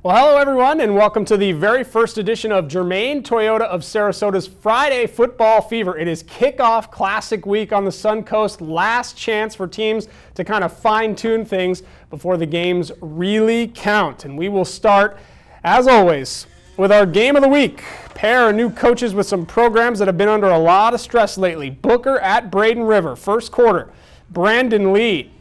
Well, hello everyone, and welcome to the very first edition of Germain Toyota of Sarasota's Friday Football Fever. It is kickoff classic week on the Suncoast. Last chance for teams to kind of fine-tune things before the games really count. And we will start, as always, with our game of the week. Pair of new coaches with some programs that have been under a lot of stress lately. Booker at Braden River, first quarter. Brandon Lee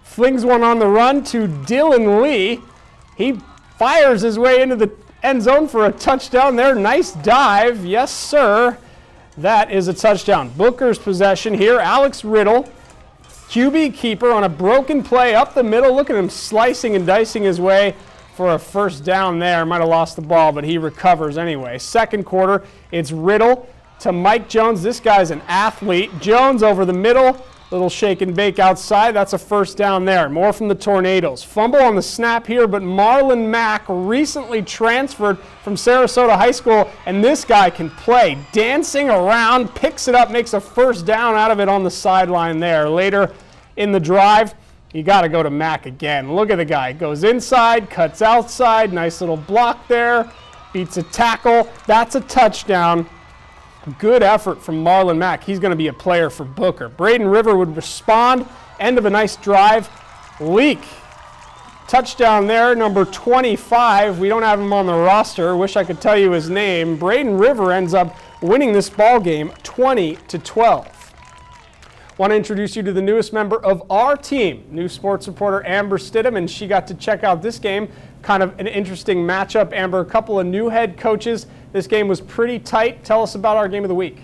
flings one on the run to Dylan Lee. He fires his way into the end zone for a touchdown there. Nice dive. Yes, sir. That is a touchdown. Booker's possession here. Alex Riddle, QB keeper on a broken play up the middle. Look at him slicing and dicing his way for a first down there. Might have lost the ball, but he recovers anyway. Second quarter, it's Riddle to Mike Jones. This guy's an athlete. Jones over the middle. Little shake and bake outside. That's a first down there. More from the Tornadoes. Fumble on the snap here, but Marlon Mack recently transferred from Sarasota High School, and this guy can play. Dancing around, picks it up, makes a first down out of it on the sideline there. Later in the drive, you got to go to Mack again. Look at the guy. Goes inside, cuts outside. Nice little block there. Beats a tackle. That's a touchdown. Good effort from Marlon Mack. He's going to be a player for Booker. Braden River would respond. End of a nice drive. Leak. Touchdown there, number 25. We don't have him on the roster. Wish I could tell you his name. Braden River ends up winning this ball game 20-12. Want to introduce you to the newest member of our team, new sports reporter Amber Stidham, and she got to check out this game. Kind of an interesting matchup. Amber, a couple of new head coaches. This game was pretty tight. Tell us about our game of the week.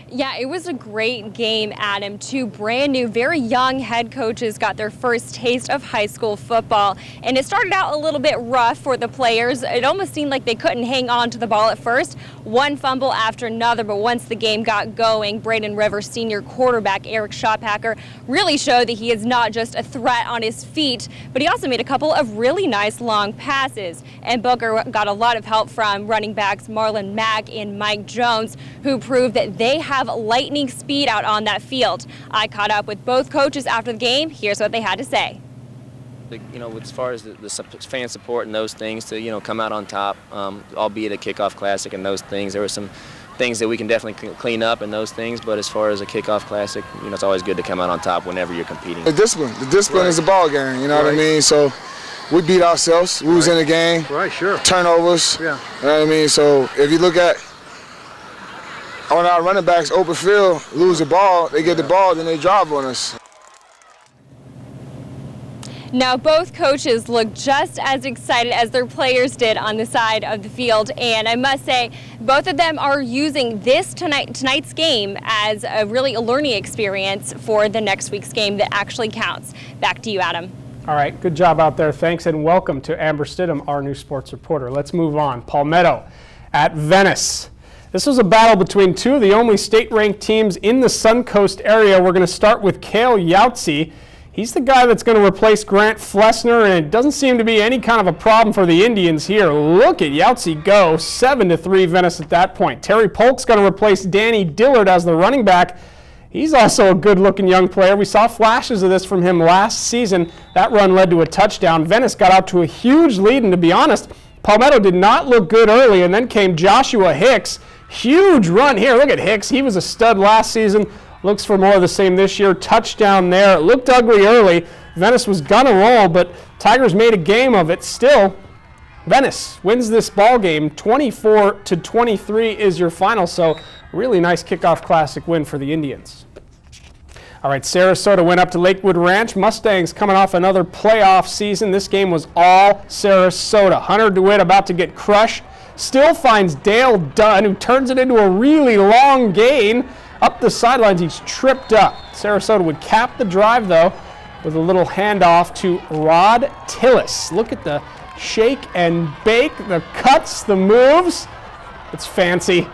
Yeah, it was a great game, Adam. Two brand new, very young head coaches got their first taste of high school football. And it started out a little bit rough for the players. It almost seemed like they couldn't hang on to the ball at first. One fumble after another, but once the game got going, Braden River senior quarterback Eric Schoppacker really showed that he is not just a threat on his feet, but he also made a couple of really nice long passes. And Booker got a lot of help from running backs Marlon Mack and Mike Jones, who proved that they have lightning speed out on that field. I caught up with both coaches after the game. Here's what they had to say. You know, as far as the fan support and those things to, come out on top, albeit a kickoff classic and those things, there were some things that we can definitely clean up and those things, but as far as a kickoff classic, it's always good to come out on top whenever you're competing. The discipline right. Is a ball game, you know what I mean? So we beat ourselves, we was in the game. Right, sure. Turnovers, yeah. You know what I mean? So if you look at when our running backs open field, lose the ball, they get the ball, then they drive on us. Now, both coaches look just as excited as their players did on the side of the field, and I must say, both of them are using this tonight's game as a learning experience for the next week's game that actually counts. Back to you, Adam. All right, good job out there. Thanks, and welcome to Amber Stidham, our new sports reporter. Let's move on. Palmetto at Venice. This was a battle between two of the only state-ranked teams in the Suncoast area. We're going to start with Cale Yautze. He's the guy that's going to replace Grant Flessner, and it doesn't seem to be any kind of a problem for the Indians here. Look at Yautze go, 7-3 Venice at that point. Terry Polk's going to replace Danny Dillard as the running back. He's also a good-looking young player. We saw flashes of this from him last season. That run led to a touchdown. Venice got out to a huge lead, and to be honest, Palmetto did not look good early, and then came Joshua Hicks. Huge run here. Look at Hicks. He was a stud last season. Looks for more of the same this year. Touchdown there. It looked ugly early. Venice was gonna roll, but Tigers made a game of it. Still, Venice wins this ball game. 24-23 is your final. So really nice kickoff classic win for the Indians. All right, Sarasota went up to Lakewood Ranch. Mustangs coming off another playoff season. This game was all Sarasota. Hunter DeWitt about to get crushed. Still finds Dale Dunn, who turns it into a really long gain. Up the sidelines, he's tripped up. Sarasota would cap the drive, though, with a little handoff to Rod Tillis. Look at the shake and bake, the cuts, the moves. It's fancy.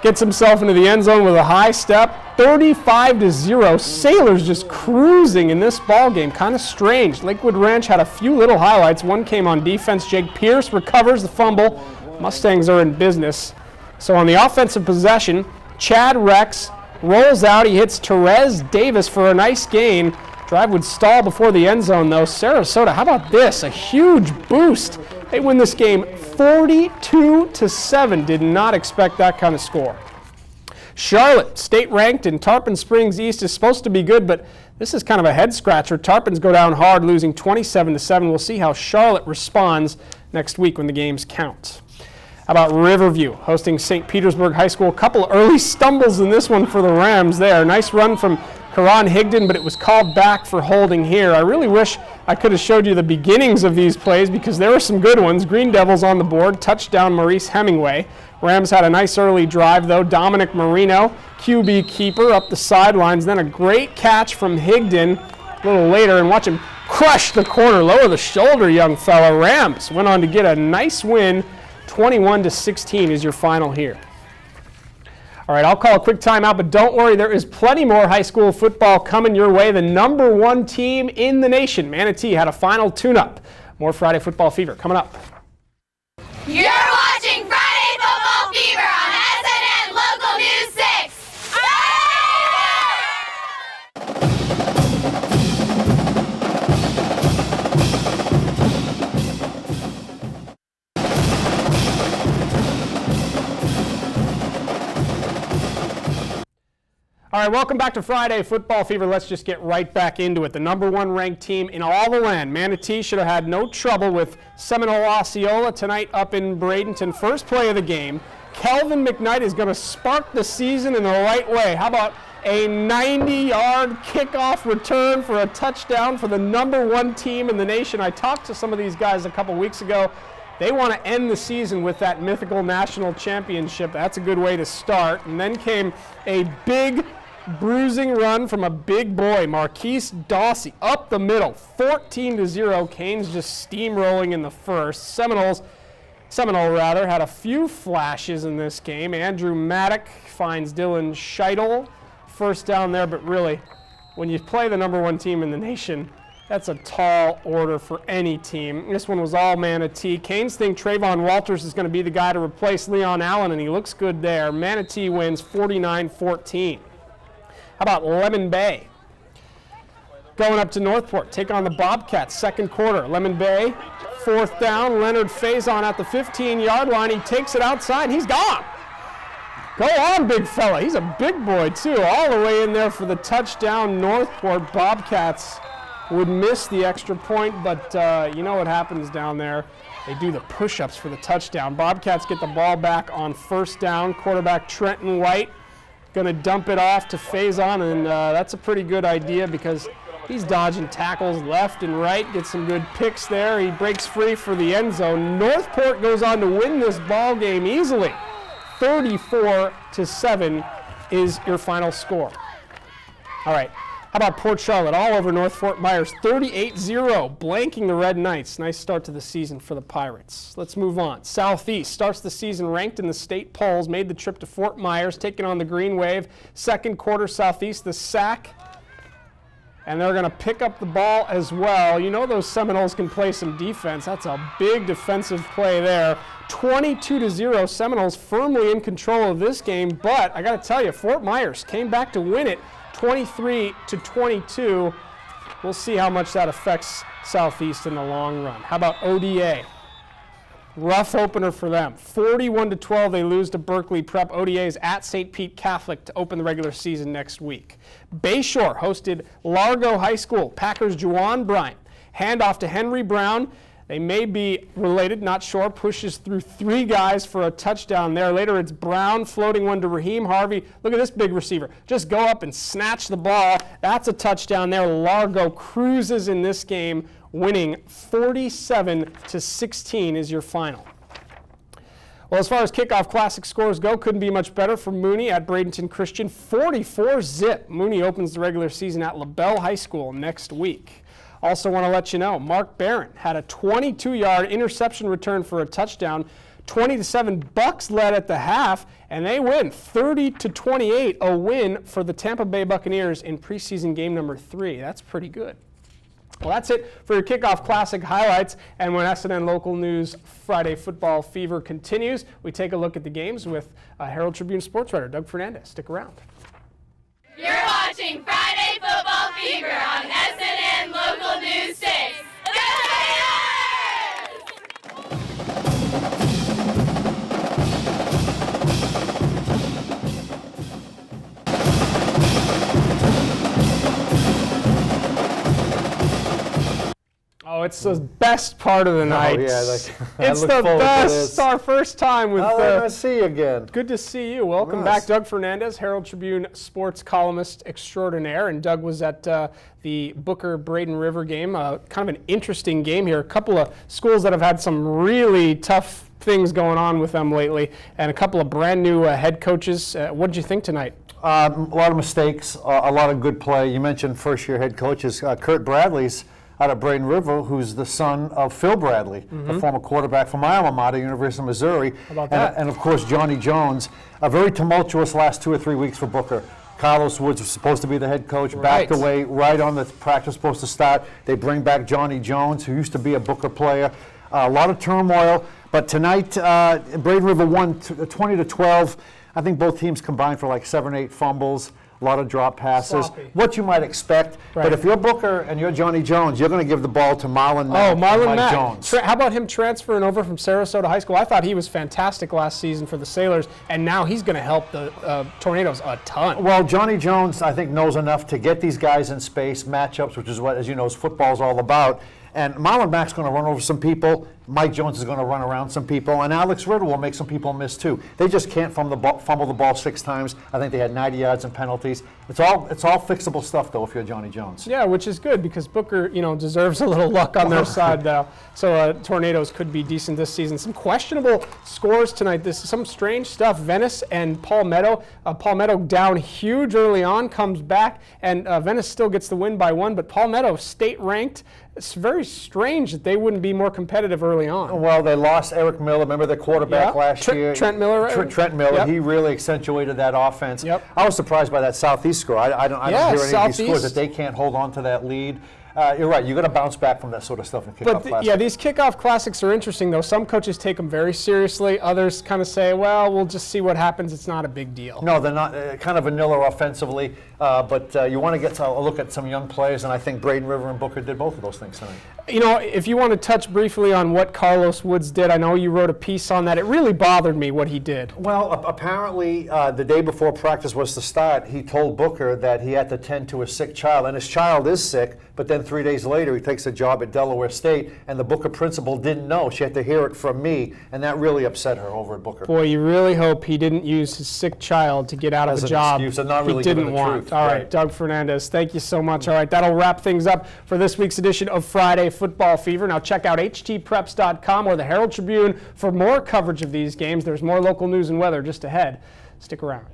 Gets himself into the end zone with a high step. 35-0. Sailors just cruising in this ball game. Kind of strange. Lakewood Ranch had a few little highlights. One came on defense. Jake Pierce recovers the fumble. Mustangs are in business. So on the offensive possession, Chad Rex rolls out. He hits Therese Davis for a nice gain. Drive would stall before the end zone, though. Sarasota, how about this? A huge boost. They win this game 42-7. Did not expect that kind of score. Charlotte, state ranked in Tarpon Springs East, is supposed to be good, but this is kind of a head scratcher. Tarpons go down hard, losing 27-7. We'll see how Charlotte responds next week when the games count. How about Riverview hosting St. Petersburg High School? A couple early stumbles in this one for the Rams there. Nice run from Karan Higdon, but it was called back for holding here. I really wish I could have showed you the beginnings of these plays because there were some good ones. Green Devils on the board, touchdown Maurice Hemingway. Rams had a nice early drive though. Dominic Marino, QB keeper, up the sidelines. Then a great catch from Higdon a little later, and watch him crush the corner. Lower the shoulder, young fella. Rams went on to get a nice win. 21-16 is your final here. All right, I'll call a quick timeout, but don't worry, there is plenty more high school football coming your way. The #1 team in the nation, Manatee, had a final tune-up. More Friday Football Fever coming up. You're watching Friday Football Fever on SNN Local News 6. All right, welcome back to Friday Football Fever. Let's just get right back into it. The #1 ranked team in all the land. Manatee should have had no trouble with Seminole Osceola tonight up in Bradenton. First play of the game. Kelvin McKnight is going to spark the season in the right way. How about a 90-yard kickoff return for a touchdown for the #1 team in the nation? I talked to some of these guys a couple weeks ago. They want to end the season with that mythical national championship. That's a good way to start. And then came a big bruising run from a big boy, Marquise Dawsey, up the middle, 14-0. Canes just steamrolling in the first. Seminole had a few flashes in this game. Andrew Maddock finds Dylan Scheitel. First down there, but really, when you play the #1 team in the nation, that's a tall order for any team. This one was all Manatee. Canes think Trayvon Walters is going to be the guy to replace Leon Allen, and he looks good there. Manatee wins 49-14. How about Lemon Bay? Going up to Northport, take on the Bobcats, second quarter. Lemon Bay, fourth down. Leonard Faison at the 15-yard line. He takes it outside. He's gone. Go on, big fella. He's a big boy, too. All the way in there for the touchdown. Northport Bobcats would miss the extra point, but you know what happens down there. They do the push-ups for the touchdown. Bobcats get the ball back on first down. Quarterback Trenton White going to dump it off to Faison, and that's a pretty good idea because he's dodging tackles left and right. Gets some good picks there. He breaks free for the end zone. Northport goes on to win this ball game easily. 34-7 is your final score. All right. How about Port Charlotte all over North Fort Myers, 38-0, blanking the Red Knights. Nice start to the season for the Pirates. Let's move on. Southeast starts the season ranked in the state polls, made the trip to Fort Myers, taking on the Green Wave. Second quarter, Southeast, the sack, and they're going to pick up the ball as well. You know those Seminoles can play some defense. That's a big defensive play there. 22-0, Seminoles firmly in control of this game, but I got to tell you, Fort Myers came back to win it. 23-22. We'll see how much that affects Southeast in the long run. How about ODA? Rough opener for them. 41-12, they lose to Berkeley Prep. ODA is at St. Pete Catholic to open the regular season next week. Bayshore hosted Largo High School. Packers' Juwan Bryant. Handoff to Henry Brown. They may be related, not sure. Pushes through three guys for a touchdown there. Later it's Brown floating one to Raheem Harvey. Look at this big receiver. Just go up and snatch the ball. That's a touchdown there. Largo cruises in this game, winning 47-16 is your final. Well, as far as kickoff classic scores go, couldn't be much better for Mooney at Bradenton Christian. 44-zip. Mooney opens the regular season at LaBelle High School next week. Also want to let you know, Mark Barron had a 22-yard interception return for a touchdown. 20-7, Bucks led at the half, and they win 30-28, a win for the Tampa Bay Buccaneers in preseason game number 3. That's pretty good. Well, that's it for your Kickoff Classic highlights. And when SNN Local News Friday Football Fever continues, we take a look at the games with Herald-Tribune sports writer Doug Fernandez. Stick around. You're watching Friday Football Fever on SNN. it's the best part of the night. Yeah, it's the best. Our first time with. Nice to see you again. Good to see you. Welcome back, Doug Fernandez, Herald-Tribune sports columnist extraordinaire, and Doug was at the Booker-Braden River game. Kind of an interesting game here. A couple of schools that have had some really tough things going on with them lately, and a couple of brand new head coaches. What did you think tonight? A lot of mistakes, a lot of good play. You mentioned first-year head coaches. Kurt Bradley's out of Braden River, who's the son of Phil Bradley, the former quarterback from my alma mater, University of Missouri. How about that? And of course, Johnny Jones. A very tumultuous last 2 or 3 weeks for Booker. Carlos Woods was supposed to be the head coach, backed away right on the practice supposed to start. They bring back Johnny Jones, who used to be a Booker player. A lot of turmoil, but tonight Braden River won 20-12. I think both teams combined for like 7 or 8 fumbles, a lot of drop passes. Sloppy. What you might expect, but if you're Booker and you're Johnny Jones, you're going to give the ball to Marlon Mack. Oh, Marlon Mike Mack. Jones. How about him transferring over from Sarasota High School? I thought he was fantastic last season for the Sailors, and now he's going to help the Tornadoes a ton. Well, Johnny Jones, I think, knows enough to get these guys in space, matchups, which is what, as you know, football's all about. And Marlon Mack's going to run over some people. Mike Jones is going to run around some people. And Alex Riddle will make some people miss, too. They just can't fumble the ball 6 times. I think they had 90 yards and penalties. It's all fixable stuff, though, if you're Johnny Jones. Yeah, which is good because Booker, deserves a little luck on their side, though. So Tornadoes could be decent this season. Some questionable scores tonight. This is some strange stuff. Venice and Palmetto. Palmetto down huge early on, comes back, and Venice still gets the win by 1. But Palmetto, state ranked. It's very strange that they wouldn't be more competitive early on. Well, they lost Eric Miller. Remember their quarterback last year? Trent Miller. Trent Miller. He really accentuated that offense. I was surprised by that Southeast score. I don't hear any of these scores that they can't hold on to that lead. You're right. You're going to bounce back from that sort of stuff in kickoff classics. Yeah, these kickoff classics are interesting, though. Some coaches take them very seriously. Others kind of say, well, we'll just see what happens. It's not a big deal. No, they're not. Kind of vanilla offensively. But you want to get a look at some young players, and I think Braden River and Booker did both of those things tonight. If you want to touch briefly on what Carlos Woods did, I know you wrote a piece on that. It really bothered me what he did. Well, apparently the day before practice was to start, he told Booker that he had to tend to a sick child, and his child is sick, but then 3 days later he takes a job at Delaware State, and the Booker principal didn't know. She had to hear it from me, and that really upset her over at Booker. Boy, you really hope he didn't use his sick child to get out of a job excuse, and not really he didn't want. Truth. All right, Doug Fernandez, thank you so much. All right, that'll wrap things up for this week's edition of Friday Football Fever. Now check out htpreps.com or the Herald-Tribune for more coverage of these games. There's more local news and weather just ahead. Stick around.